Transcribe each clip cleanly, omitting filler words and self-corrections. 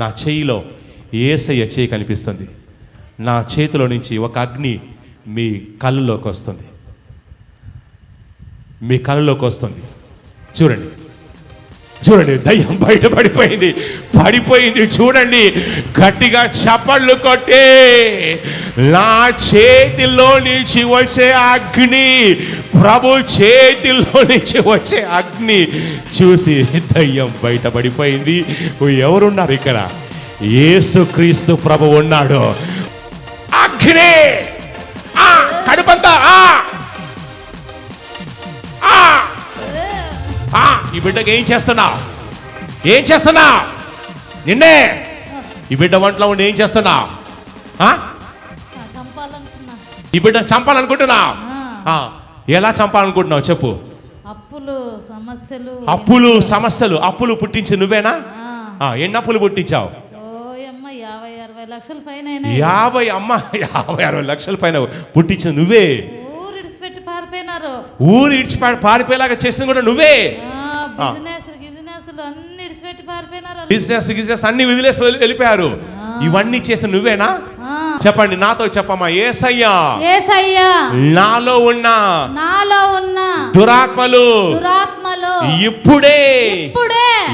నా చేయిలో యేసయ్య చేయి కనిపిస్తుంది. నా చేతిలో నుంచి ఒక అగ్ని మీ కళ్ళలోకి వస్తుంది. మీ కళ్ళలోకి వస్తుంది. చూడండి, చూడండి, దయ్యం బయటపడిపోయింది, పడిపోయింది. చూడండి, గట్టిగా చప్పళ్ళు కొట్టి నా చేతిలో నుంచి వచ్చే అగ్ని, ప్రభు చేతిలో నుంచి వచ్చే అగ్ని చూసి దయ్యం బయటపడిపోయింది. ఎవరున్నారు ఇక్కడ? యేసుక్రీస్తు ప్రభు ఉన్నాడు. అగ్ని కడుపంతా ఈ బిడ్డకి ఏం చేస్తున్నావు? ఏం చేస్తున్నావు? నిన్నే ఈ బిడ్డ ఒంట్లో ఉండి ఏం చేస్తున్నావు? ఈ బిడ్డ చంపాలనుకుంటున్నావు. ఎలా చంపాలనుకుంటున్నావు చెప్పు? అప్పులు సమస్యలు అప్పులు పుట్టించి నువ్వేనా? ఎన్ని అప్పులు పుట్టించావు? 50-60 లక్షల పైన పుట్టించింది నువ్వే. ఊరు ఇడిచి పారిపోయేలాగా చేసింది కూడా నువ్వే. బిజినెస్ అన్ని వదిలేసి వెళ్ళిపోయారు. ఇవన్నీ చేసిన నువ్వేనా? చెప్పండి, నాతో చెప్పమ్మా. యేసయ్యా నాలో ఉన్న దురాత్మలు ఇప్పుడే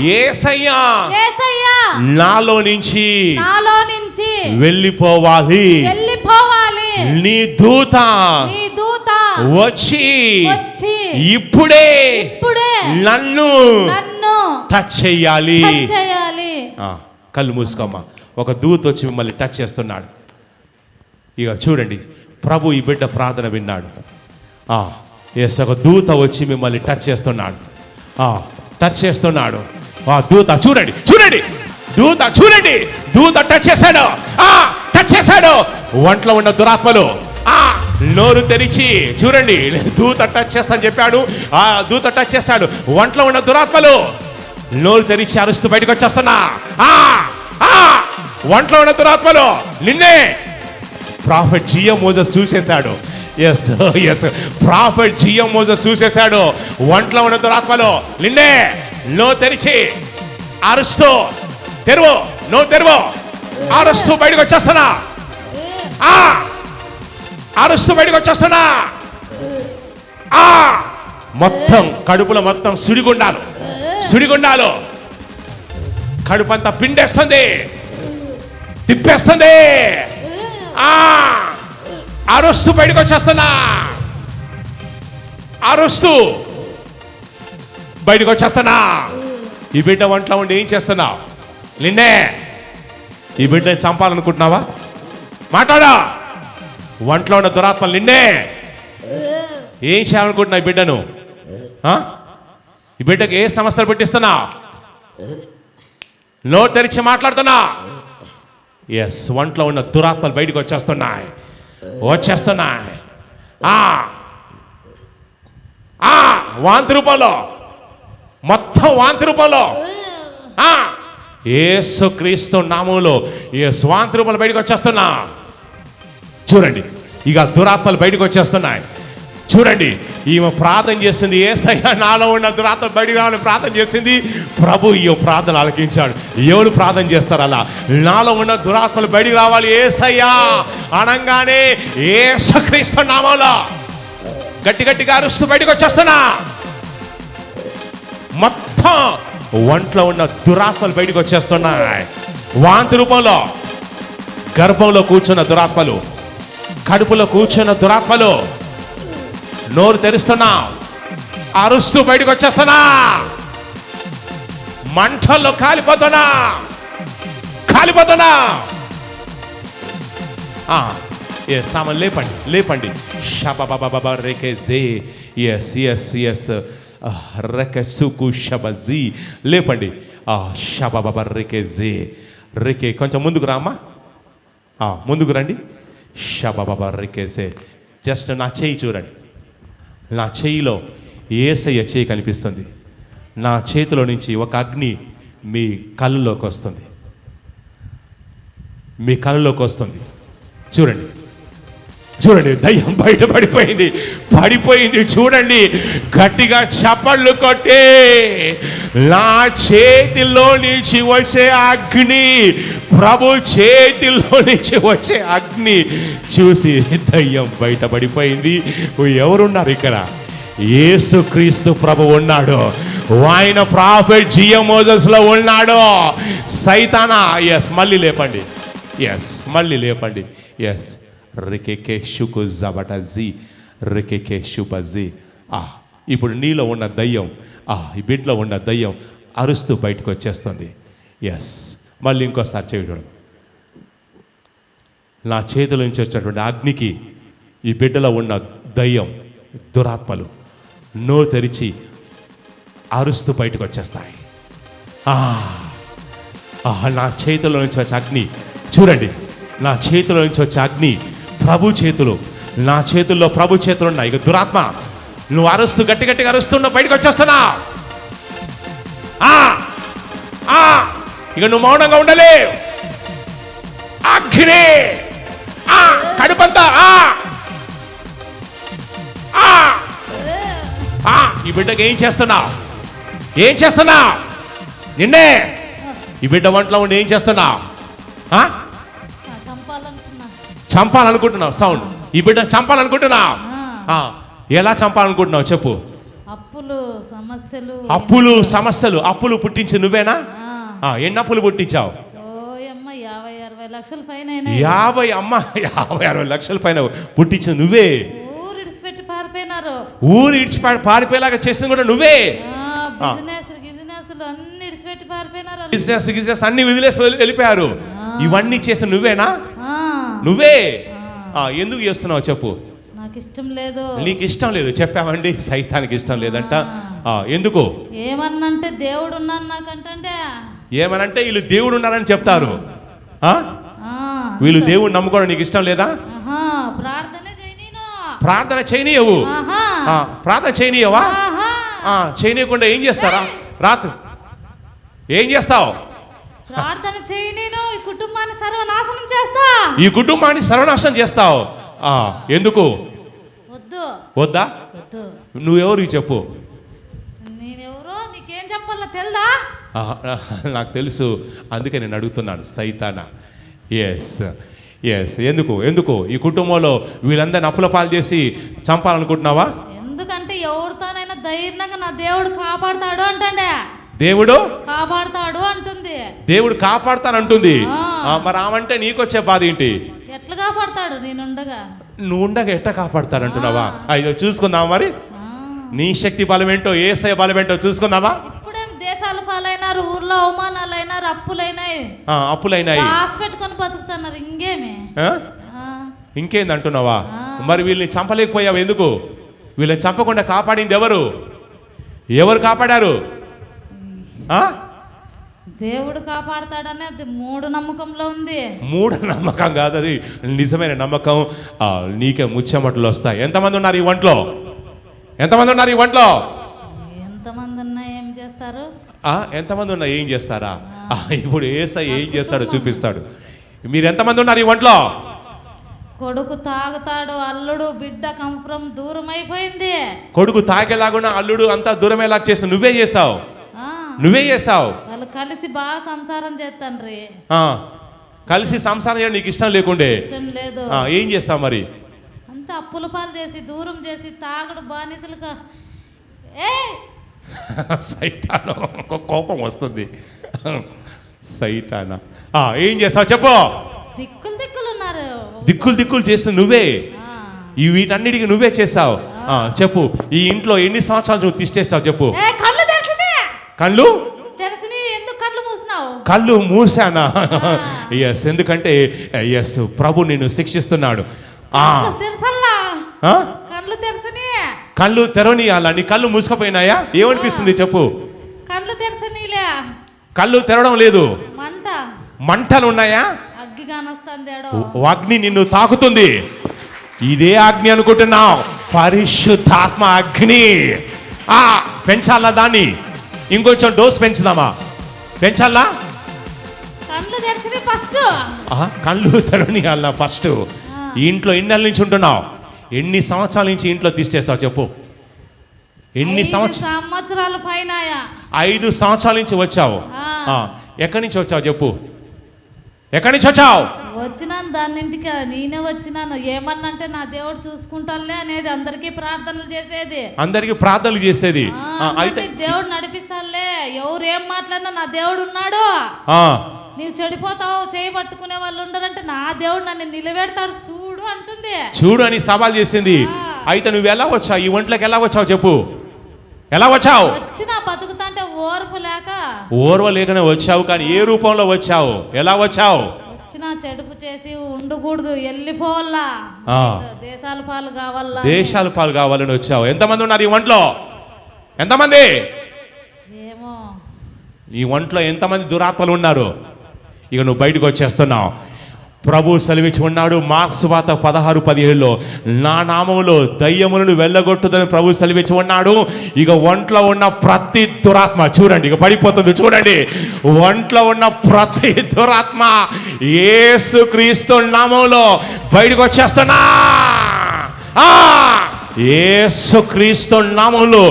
యేసయ్యా నాలో నుంచి వెళ్ళిపోవాలి. నీ దూత వచ్చి ఇప్పుడే నన్ను టచ్ చెయ్యాలి. కళ్ళు మూసుకోమ్మా. ఒక దూత వచ్చి మిమ్మల్ని టచ్ చేస్తున్నాడు. ఇక చూడండి, ప్రభు ఈ బిడ్డ ప్రార్థన విన్నాడు. ఒక దూత వచ్చి మిమ్మల్ని టచ్ చేస్తున్నాడు. టచ్ చేస్తున్నాడు. దూత చూడండి, చూడండి, దూత చూడండి, దూత టచ్ చేశాడు. టచ్ చేశాడు. ఒంట్లో ఉన్న దురాత్మలు నోరు తెరిచి చూడండి, దూత టచ్ చేస్తాను చెప్పాడు. దూత టచ్ చేశాడు. ఒంట్లో ఉన్న దురాత్మలు నోరు తెరిచి అరుస్తూ బయటకు వచ్చేస్తున్నా. ఒంట్లో ఉన్న దురాత్మలు నిన్నే. ప్రాఫెట్ జిఎం మోజెస్ చూసేశాడు. ఎస్ ప్రాఫెట్ జిఎం మోజెస్ చూసేశాడు. ఒంట్లో ఉన్న దురాత్మలు నిన్నే. నోరు తెరిచి అరుస్తూ తెరువు, నోరు తెరువు, అరుస్తూ బయటకు వచ్చేస్తున్నా. అరుస్తూ బయటకు వచ్చేస్తున్నా. మొత్తం కడుపులో మొత్తం సుడిగుండాలు కడుపంతా పిండేస్తుంది, తిప్పేస్తుంది. అరుస్తూ బయటకు వచ్చేస్తున్నా. అరుస్తూ బయటకు వచ్చేస్తున్నా. ఈ బిడ్డ ఒంట్లో ఉండి ఏం చేస్తున్నావు? నిన్నే. ఈ బిడ్డని చంపాలనుకుంటున్నావా? మాట్లాడా. ఒంట్లో ఉన్న దురాత్మలు నిన్నే. ఏం చేయాలనుకుంటున్నావు ఈ బిడ్డను? ఈ బిడ్డకి ఏ సమస్యలు పెట్టిస్తున్నా? నోరు తెరిచి మాట్లాడుతున్నా. ఒంట్లో ఉన్న దురాత్మలు బయటకు వచ్చేస్తున్నాయి. వాంతి రూపంలో, మొత్తం వాంతి రూపంలో, యేసుక్రీస్తు నామములో వాంతి రూపంలో బయటకు వచ్చేస్తున్నా. చూడండి, ఇక దురాత్మలు బయటకు వచ్చేస్తున్నాయి. చూడండి, ఈమె ప్రార్థన చేసింది. యేసయ్యా నాలో ఉన్న దురాత్మ బయటికి రావాలని ప్రార్థన చేసింది. ప్రభు ఈ ప్రార్థన ఆలకించాడు. ఎవరు ప్రార్థన చేస్తారు అలా? నాలో ఉన్న దురాత్మలు బయటికి రావాలి యేసయ్యా అనగానే యేసుక్రీస్తు నామములో గట్టిగా అరుస్తూ బయటకు వచ్చేస్తున్నా. మొత్తం ఒంట్లో ఉన్న దురాత్మలు బయటకు వచ్చేస్తున్నాయి. వాంతి రూపంలో, గర్భంలో కూర్చున్న దురాత్మలు, కడుపులో కూర్చున్న దురాత్మలు నోరు తెరుస్తున్నా. అరుస్తూ బయటకు వచ్చేస్తున్నా. మంటల్లో కాలిపోతున్నా. సామాన్ లేపండి. షబబబబ రేకేజే. ఎస్ రెకసుకు షబజీ. లేపండి. షబబబ రేకేజే. రేకే కొంచెం ముందుకు రామ్మా. ముందుకు రండి. షబబబ రేకేజే. జస్ట్ నా చేయి చూడండి. నా చేయిలో యేసయ్య చేయి కనిపిస్తుంది. నా చేతిలో నుంచి ఒక అగ్ని మీ కళ్ళలోకి వస్తుంది. చూడండి, చూడండి, దయ్యం బయటపడిపోయింది, పడిపోయింది. చూడండి, గట్టిగా చప్పళ్ళు కొట్టే, నా చేతిలో నుంచి వచ్చే అగ్ని, ప్రభు చేతిలో నుంచి వచ్చే అగ్ని చూసి దయ్యం బయటపడిపోయింది. ఎవరున్నారు ఇక్కడ? యేసుక్రీస్తు ప్రభు ఉన్నాడు. ఆయన ప్రాఫెట్ జియో మోజెస్ లో ఉన్నాడు. సైతానా, ఎస్, మళ్ళీ లేపండి, ఎస్, మళ్ళీ లేపండి, ఎస్. రికెకే షుకు జబటజీ, రికెకే షుబజీ. ఇప్పుడు నీలో ఉన్న దయ్యం, ఈ బిడ్డలో ఉన్న దయ్యం అరుస్తూ బయటకు వచ్చేస్తుంది. ఎస్, మళ్ళీ ఇంకోసారి చేయడం. నా చేతుల నుంచి వచ్చినటువంటి అగ్నికి ఈ బిడ్డలో ఉన్న దయ్యం, దురాత్మలు నోరు తెరిచి అరుస్తూ బయటకు వచ్చేస్తాయి. నా చేతిలో నుంచి వచ్చే అగ్ని చూడండి, నా చేతిలో నుంచి వచ్చే అగ్ని ప్రభు చేతులు, నా చేతుల్లో ప్రభు చేతులు ఉన్నాయి. ఇక దురాత్మ, నువ్వు అరుస్తూ గట్టి గట్టిగా అరుస్తున్నావు, బయటకు వచ్చేస్తున్నా. ఇక నువ్వు మౌనంగా ఉండలేవు. అగ్ని కడుపంతా ఈ బిడ్డకి ఏం చేస్తున్నావు? ఏం చేస్తున్నావు? నిన్నే ఈ బిడ్డ వంటలో ఉండి ఏం చేస్తున్నావు? చంపాలనుకుంటున్నావు. సౌండ్, ఈ బిడ్డ చంపాలనుకుంటున్నావు. ఎలా చంపాలనుకుంటున్నావు చెప్పు? అప్పులు సమస్యలు అప్పులు పుట్టించి నువ్వేనా? ఎన్ని అప్పులు పుట్టించావు? 50-60 లక్షల పైన. 50-60 లక్షల పైన పుట్టించింది నువ్వే. ఊరు ఇడిచి పారిపోయేలాగా చేసింది కూడా నువ్వే. బిజినెస్ అన్ని వదిలేసి వెళ్ళిపోయారు. ఇవన్నీ చేస్తే నువ్వేనా? నువ్వే. ఎందుకు చేస్తున్నావు చెప్పు? నాకు ఇష్టం లేదు. నీకు ఇష్టం లేదు చెప్పామండి. సైతానికి ఇష్టం లేదంట. ఎందుకు? ఏమన్నంటే దేవుడు ఉన్నాను నాకంటే. ఏమనంటే వీళ్ళు దేవుడు ఉన్నారని చెప్తారు. వీళ్ళు దేవుడు నమ్ముకోవడం నీకు ఇష్టం లేదా? ప్రార్థన చేయనీయవు. ప్రార్థన చేయనీయవా? చేయనీయకుండా ఏం చేస్తారా? రాత్రి ఏం చేస్తావు? ప్రార్థన చేయనీను, ఈ కుటుంబాన్ని సర్వనాశనం చేస్తా. ఈ కుటుంబాన్ని సర్వనాశనం చేస్తావు. ఎందుకు? వద్దా? నువ్వెవరు చెప్పు? నేనెవరో నీకేం చెప్పాలో తెలుదా? నాకు తెలుసు, అందుకే నేను అడుగుతున్నాను. సైతానా, ఎస్ ఎస్. ఎందుకు ఈ కుటుంబంలో వీళ్ళందరిని అప్పుల పాలు చేసి చంపాలనుకుంటున్నావా? ఎందుకంటే ఎవరితోనైనా ధైర్యంగా నా దేవుడు కాపాడుతాడు అంటండే. దేవుడు కాపాడుతాడు అంటుంది. దేవుడు కాపాడుతానంటుంది. మరి ఆమంటే నీకొచ్చే బాధ ఏంటి? ఎట్లా కాపాడుతాడు? నువ్వు ఉండగా ఎట్లా కాపాడుతాడంటున్నావా? అయ్యో చూసుకుందామా మరి. నీ శక్తి బలం ఏంటో, యేసయ్య బలం ఏంటో చూసుకుందామా? ఇప్పుడేం దేశాల పాలైనారు, ఊర్లో అవమానాలైనారు, అప్పులైనాయి, పెట్టుకొని బతుకుతున్నారు. ఇంకేమి? ఇంకేంది అంటున్నావా? మరి వీళ్ళని చంపలేకపోయావు ఎందుకు? వీళ్ళని చంపకుండా కాపాడింది ఎవరు? కాపాడారు? దేవుడు కాపాడతాడని అది మూఢ నమ్మకంలో ఉంది. మూఢ నమ్మకం కాదు, అది నిజమైన నమ్మకం. నీకే ముచ్చెమటలు వస్తాయి. ఎంతమంది ఉన్నారు ఈ వంటలో? ఎంతమంది ఉన్నారు ఈ వంటలో? ఎంతమంది ఉన్నా ఏం చేస్తారు? ఎంతమంది ఉన్నా ఏం చేస్తారా? ఇప్పుడు యేసయ్య ఏం చేస్తాడో చూపిస్తాడు. మీరు ఎంతమంది ఉన్నారు ఈ వంటలో? కొడుకు తాగుతాడు, అల్లుడు బిడ్డ కంఫరం దూరం అయిపోయింది. కొడుకు తాగేలాగున్నా అల్లుడు అంతా దూరమేలా చేస్తావు. నువ్వే చేసావు. వాళ్ళు కలిసి బాగా సంసారం చేస్తాండ్రి. కలిసి సంసారం చేయడం నీకు ఇష్టం లేకుండే? ఇష్టం లేదు. ఏం చేస్తావు మరి? అంతా అప్పుల పాలు చేసి దూరం చేసి తాగుడు బానిసలుగా. సైతాను, కోపం వస్తుంది. సైతానా, ఏం చేస్తావు చెప్పు? దిక్కులు చేస్తే నువ్వే. వీటన్నిటికీ నువ్వే చేస్తావు. చెప్పు, ఈ ఇంట్లో ఎన్ని సంవత్సరాలు నువ్వు తిష్టేస్తావు చెప్పు? కళ్ళు కళ్ళు మూసానా? ఎస్, ఎందుకంటే ఎస్, ప్రభు నిన్ను శిక్షిస్తున్నాడు. కళ్ళు తెరవనియాలా? నీ కళ్ళు మూసుకుపోయినాయా? ఏమనిపిస్తుంది చెప్పు? కళ్ళు తెరవడం లేదు, మంటలు ఉన్నాయా? అగ్ని నిన్ను తాకుతుంది. ఇదే అగ్ని అనుకుంటున్నావు? పరిశుద్ధాత్మ అగ్ని. పెంచాలా దాన్ని? ఇంకొంచెం డోస్ పెంచుదామా? కళ్ళు తెరవనియాలా ఫస్ట్? ఈ ఇంట్లో ఎన్ని నెలల నుంచి ఉంటున్నావు? ఎన్ని సంవత్సరాల నుంచి ఇంట్లో తీసేస్తావు చెప్పు? ఎన్ని సంవత్సరాల పైన? 5 సంవత్సరాల నుంచి వచ్చావు. ఎక్కడి నుంచి వచ్చావు చెప్పు? ఎక్కడి నుంచి వచ్చావు? వచ్చినాను దాని ఇంటికి, నేనే వచ్చినాను. ఏమన్నంటే నా దేవుడు చూసుకుంటాలే అనేది, అందరికీ ప్రార్థనలు చేసేది. అందరికి ప్రార్థనలు చేసేది. అయితే దేవుడు నడిపిస్తాలే, ఎవరు ఏం మాట్లాడినా నా దేవుడు ఉన్నాడు. నీవు చెడిపోతావు, చేయి పట్టుకునే వాళ్ళు ఉండరంటే నా దేవుడు నన్ను నిలబెడతాడు చూడు అంటుంది. చూడు అని సవాల్ చేసింది. అయితే నువ్వు ఎలా వచ్చావు? ఈ ఒంట్లోకి ఎలా వచ్చావు చెప్పు? ఎలా వచ్చావు? వచ్చినా బతుకుతాంటే ఓర్పు లేక. ఓర్వలేకనే వచ్చావు, కానీ ఏ రూపంలో వచ్చావు? ఎలా వచ్చావు? వచ్చినా చెడుపు చేసి ఉండకూడదు, వెళ్ళిపోవాలా, దేశాల పాలు కావాలా, దేశాల పాలు కావాలని వచ్చావు. ఎంతమంది ఉన్నారు ఈ ఒంట్లో? ఎంతమంది? ఏమో ఈ ఒంట్లో ఎంతమంది దురాత్మలు ఉన్నారు? ఇక నువ్వు బయటకు వచ్చేస్తున్నావు. ప్రభు సెలవిచ్చి ఉన్నాడు మార్క్స్ సువార్త 16:17లో, నా నామములో దయ్యములను వెళ్ళగొట్టుదని ప్రభు సెలవిచ్చి ఉన్నాడు. ఇక ఒంట్లో ఉన్న ప్రతి దురాత్మ చూడండి, ఇక పడిపోతుంది చూడండి. ఒంట్లో ఉన్న ప్రతి దురాత్మ యేసుక్రీస్తు నామములో బయటకు వచ్చేస్తున్నా. యేసుక్రీస్తు నామములో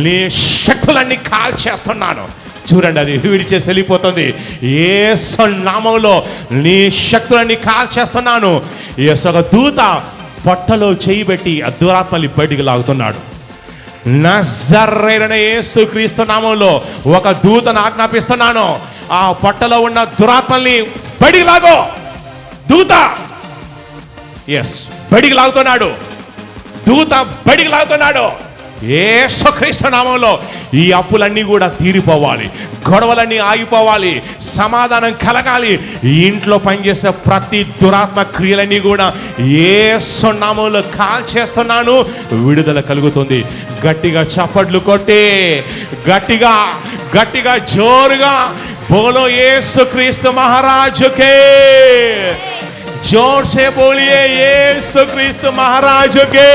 నీ శక్తులన్నీ కాల్చేస్తున్నాను. చూడండి, అది విడిచేసి వెళ్ళిపోతుంది. యేసు నామములో నీ శక్తులన్నీ కాల్చేస్తున్నాను. ఒక దూత పొట్టలో చేయి పెట్టి ఆ దురాత్మల్ని బయటికి లాగుతున్నాడు. నజరేయుడైన యేసుక్రీస్తు నామములో ఒక దూతను ఆజ్ఞాపిస్తున్నాను, ఆ పొట్టలో ఉన్న దురాత్మల్ని బయటికి లాగో. దూత బయటికి లాగుతున్నాడు. దూత బయటికి లాగుతున్నాడు. యేసుక్రీస్తు నామములో ఈ అప్పులన్నీ కూడా తీరిపోవాలి, గొడవలన్నీ ఆగిపోవాలి, సమాధానం కలగాలి. ఇంట్లో పనిచేసే ప్రతి దురాత్మ క్రియలన్నీ కూడా యేసు నామములో కాల్చేస్తున్నాను. విడుదల కలుగుతుంది. గట్టిగా చప్పట్లు కొట్టి, గట్టిగా గట్టిగా జోరుగా బోలో యేసుక్రీస్తు మహారాజుకే, जोर से बोलिए यीशु क्रिस्त महाराज के।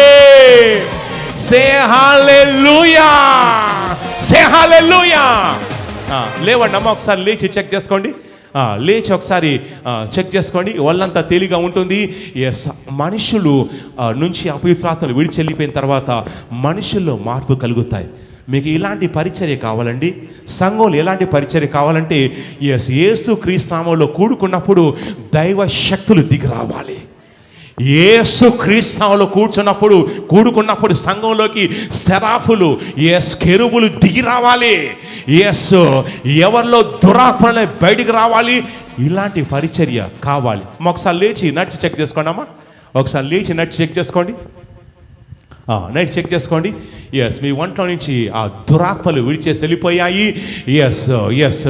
से हालेलुया, से हालेलुया। లేవండి అమ్మ, ఒకసారి లేచి చెక్ చేసుకోండి. లేచి ఒకసారి చెక్ చేసుకోండి. వాళ్ళంతా తేలిగా ఉంటుంది. మనుషులు నుంచి అపవిత్రాత్మలు విడిచి వెళ్ళిపోయిన తర్వాత మనుషుల్లో మార్పు కలుగుతాయి. మీకు ఇలాంటి పరిచర్య కావాలండి, సంఘంలో ఎలాంటి పరిచర్య కావాలంటే యేసు క్రీస్తు నామములో కూడుకున్నప్పుడు దైవ శక్తులు దిగి రావాలి. యేసు క్రీస్తు నామములో కూడుకున్నప్పుడు సంఘంలోకి సెరాఫులు కెరూబులు దిగి రావాలి. ఎవరిలో దురాత్మలే బయటికి రావాలి. ఇలాంటి పరిచర్య కావాలి. ఒకసారి లేచి నడిచి చెక్ చేసుకోండి అమ్మా, ఒకసారి లేచి నడిచి చెక్ చేసుకోండి. నైట్ చెక్ చేసుకోండి. మీ ఒంట్లో నుంచి ఆ దురాత్మలు విడిచేసి వెళ్ళిపోయాయి.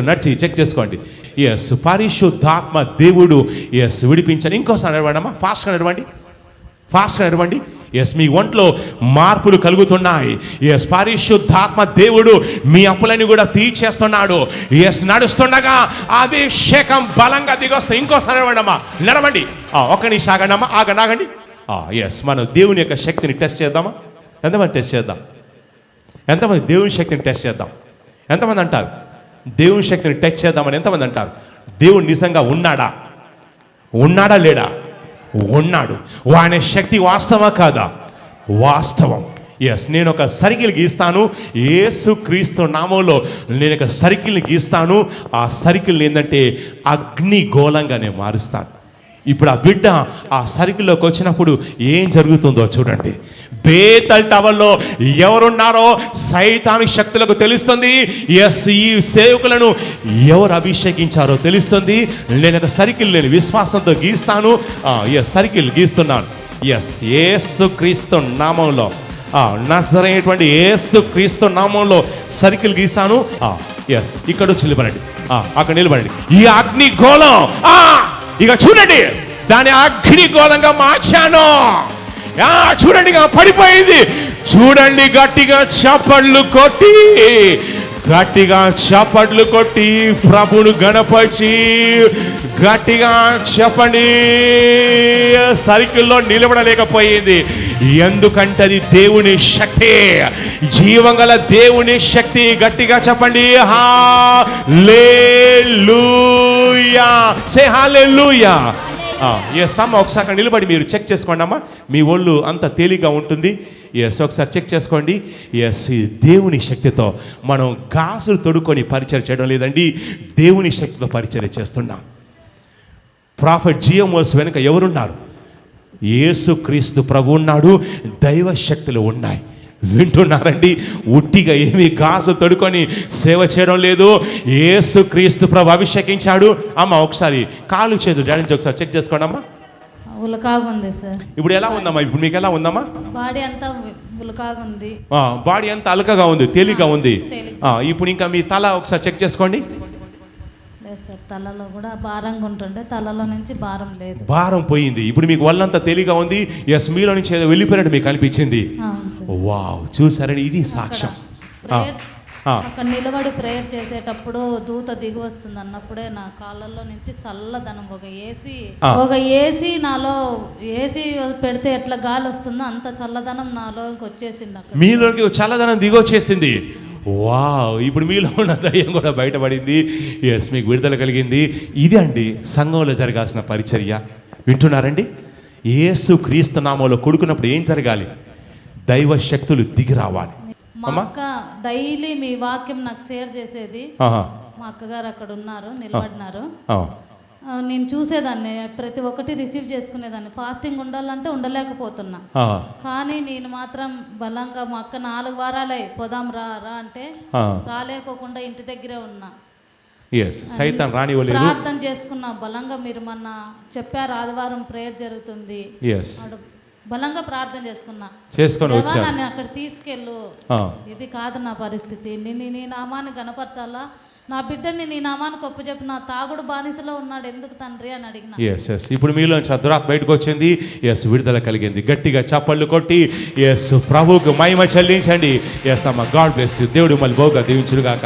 నడిచి చెక్ చేసుకోండి. పరిశుద్ధాత్మ దేవుడు విడిపించండి. ఇంకోసారి నడవండి అమ్మా, ఫాస్ట్గా నడవండి, ఫాస్ట్గా నడవండి. మీ ఒంట్లో మార్పులు కలుగుతున్నాయి. పరిశుద్ధాత్మ దేవుడు మీ అప్పులని కూడా తీర్చేస్తున్నాడు. నడుస్తుండగా అభిషేకం బలంగా దిగొస్తాయి. ఇంకోసారి నడవండి అమ్మా, నడవండి. ఒక్క నిమిషం ఆగండి అమ్మా, ఆగండి. మనం దేవుని యొక్క శక్తిని టెస్ట్ చేద్దామా? ఎంతమంది టెస్ట్ చేద్దాం? ఎంతమంది దేవుని శక్తిని టెస్ట్ చేద్దాం? ఎంతమంది అంటారు దేవుని శక్తిని టెస్ట్ చేద్దామని? ఎంతమంది అంటారు దేవుడు నిజంగా ఉన్నాడా? ఉన్నాడా లేడా? ఉన్నాడు. ఆయన శక్తి వాస్తవా కాదా? వాస్తవం. నేను ఒక సర్కిల్ గీస్తాను. యేసు క్రీస్తు నామంలో నేను ఒక సర్కిల్ని గీస్తాను. ఆ సర్కిల్ ఏంటంటే అగ్నిగోళంగా నేను మారుస్తాను. ఇప్పుడు ఆ బిడ్డ ఆ సర్కిల్లోకి వచ్చినప్పుడు ఏం జరుగుతుందో చూడండి. బేతల్ టవర్లో ఎవరున్నారో సైతాను శక్తులకు తెలుస్తుంది. ఈ సేవకులను ఎవరు అభిషేకించారో తెలుస్తుంది. నేను ఒక సర్కిల్ నేను విశ్వాసంతో గీస్తాను. సర్కిల్ గీస్తున్నాను. యేసు క్రీస్తు నామంలో, నజరేయుడైనటువంటి యేసు క్రీస్తు నామంలో సర్కిల్ గీసాను. ఇక్కడ వచ్చి నిలబడండి, అక్కడ నిలబడండి. ఈ అగ్నిగోళం ఇక చూడండి, దాని అగ్నిగోళంగా మార్చాను. చూడండి, పడిపోయింది. చూడండి, గట్టిగా చప్పట్లు కొట్టి, గట్టిగా చప్పట్లు కొట్టి ప్రభును గణపరిచి గట్టిగా చెప్పండి. సర్కిల్లో నిలబడలేకపోయింది. ఎందుకంటే అది దేవుని శక్తి, జీవంగల దేవుని శక్తి. గట్టిగా చెప్పండి, హల్లెలూయా. సే హల్లెలూయా. ఎస్ అమ్మ, ఒకసారి అక్కడ నిలబడి మీరు చెక్ చేసుకోండి అమ్మా, మీ ఒళ్ళు అంత తేలిగ్గా ఉంటుంది. ఎస్, ఒకసారి చెక్ చేసుకోండి. ఎస్, ఈ దేవుని శక్తితో మనం గాజులు తొడుక్కొని పరిచయం చేయడం లేదండి, దేవుని శక్తితో పరిచయం చేస్తున్నాం. ప్రాఫెట్ జిఎంఓస్ వెనుక ఎవరున్నారు? యేసుక్రీస్తు ప్రభు ఉన్నాడు, దైవ శక్తులు ఉన్నాయి. వింటున్నారండి? ఉట్టిగా ఏమీ గాజు తొడుకొని సేవ చేయడం లేదు, యేసుక్రీస్తు ప్రభు అభిషేకించాడు. అమ్మ, ఒకసారి కాలు చేతులు జాడించి ఒకసారి చెక్ చేసుకోండి అమ్మా. ఉలకాగుంది సార్. ఇప్పుడు ఎలా ఉందమ్మా? ఇప్పుడు మీకు ఎలా ఉందమ్మా? బాడీ అంతా ఉలకాగుంది. బాడీ అంతా అలకగా ఉంది, తేలిగ్గా ఉంది. ఇప్పుడు ఇంకా మీ తల ఒకసారి చెక్ చేసుకోండి. లేదు సార్, తలలో కూడా భారంగా ఉంటుండే, తలలో నుంచి భారం లేదు, భారం పోయింది. ఇప్పుడు మీకు ఒళ్ళంతా తేలిగా ఉంది. ఎస్, మీలో నుంచి ఏదో వెళ్ళిపోయినట్టు మీకు అనిపించింది. వావ్, చూసారని ఇది సాక్ష్యం. అక్కడ నిలబడి ప్రేయర్ చేసేటప్పుడు దూత దిగి వస్తుంది అన్నప్పుడే నా కాళ్ళల్లో నుంచి చల్లదనం, ఒక ఏసీ నాలో, ఏసీ పెడితే ఎట్లా గాలి వస్తుందో అంత చల్లదనం నాలోకి వచ్చేసింది. అక్కడ మీలోకి చల్లదనం దిగి వచ్చేసింది. వావ్, ఇప్పుడు మీలో ఉన్న దయ్యం కూడా బయటపడింది. ఎస్, మీకు విడుదల కలిగింది. ఇది అండి సంఘంలో జరగాల్సిన పరిచర్య. వింటున్నారండి? యేసు క్రీస్తు నామంలో కొడుకున్నప్పుడు ఏం జరగాలి? దైవ శక్తులు దిగి రావాలి. మా అక్క డైలీ మీ వాక్యం నాకు షేర్ చేసేది. మా అక్కగారు అక్కడ ఉన్నారు, నిలబడినారు. నేను చూసేదాన్ని, ప్రతి ఒక్కటి రిసీవ్ చేసుకునేదాన్ని. ఫాస్టింగ్ ఉండాలంటే ఉండలేకపోతున్నా, కానీ నేను మాత్రం బలంగా, మా అక్క 4 వారాలే పోదాం రా అంటే రాలేకోకుండా ఇంటి దగ్గరే ఉన్నా. ప్రార్థన చేసుకున్నా బలంగా. మీరు మొన్న చెప్పారు ఆదివారం ప్రేయర్ జరుగుతుంది, బలంగా ప్రార్థన చేసుకున్నా. నన్ను అక్కడ తీసుకెళ్ళు, ఇది కాదు నా పరిస్థితి, నీ నామాన్ని గణపరచాలా, నా బిడ్డని నీ నామానికి ఒప్పచెప్పి, నా తాగుడు బానిసలో ఉన్నాడు, ఎందుకు తండ్రి అని అడిగిన. ఎస్, ఇప్పుడు మీలోంచి దురాత్మ బయటకు వచ్చింది. ఎస్, విడుదల కలిగింది. గట్టిగా చప్పళ్ళు కొట్టి ఎస్ ప్రభువుకు మహిమ చెల్లించండి. ఎస్ అమ్మ, గాడ్ బ్లెస్ యు. దేవుడు మళ్ళీ బహుగా దీవించుగాక.